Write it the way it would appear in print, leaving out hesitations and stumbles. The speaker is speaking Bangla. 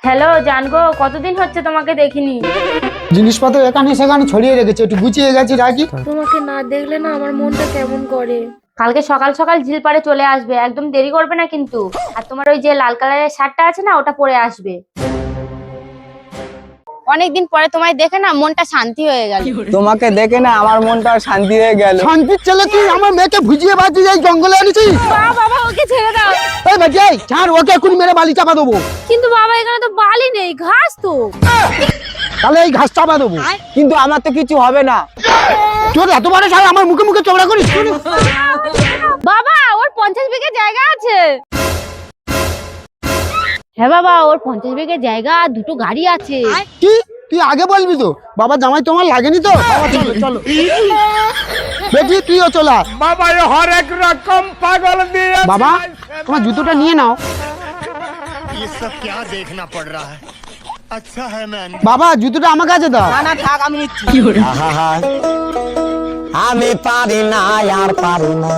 হ্যালো জানগো, কতদিন হচ্ছে তোমাকে দেখিনি। জিনিসপত্র এখানে সেখানে ছড়িয়ে রেখেছে, একটু গুছিয়ে গেছি রাখি। তোমাকে না দেখলে না আমার মনটা কেমন করে। কালকে সকাল সকাল ঝিল পাড়ে চলে আসবে, একদম দেরি করবে না কিন্তু। আর তোমার ওই যে লাল কালারের শার্টটা আছে না, ওটা পরে আসবে। অনেকদিন পরে তোমায় দেখে না মনটা শান্তি হয়ে গেল। তোমাকে দেখে না আমার মনটা শান্তি হয়ে গেল। শান্তির ছেলে, তুই আমার মেয়েকে ভুজিয়ে বাজি যাই জঙ্গলে এনেছিস। বাবা ওকে ছেড়ে দাও। এই বেটি, এই ছাড় ওকে, এক্ষুনি মেরে বালি চাপা দেবো। কিন্তু বাবা এখানে তো বালি নেই, ঘাস তো। তাহলে এই ঘাস চাপা দেবো। কিন্তু আমার তো কিছু হবে না। তোর এত বড় সাহস আমার মুখে মুখে চওড়া করিস। বাবা ওর 50 বিঘে জায়গা আছে। হ্যাঁ বাবা, ওর 50 বিঘে জায়গা, দুটো গাড়ি আছে। কি তুই আগে বলবি তো? বাবা জামাই তোমার লাগেনি তো? বাবা চলো চলো। বেটি তুইও চলা। বাবা ये हर एक रकम पागल दिया। বাবা তোমার জুতোটা নিয়ে নাও। ये सब क्या देखना पड़ रहा है। अच्छा है मैं বাবা জুতোটা আমার কাছে দাও। না না থাক, আমি নিচ্ছি। আমি পারি না আর পারি না।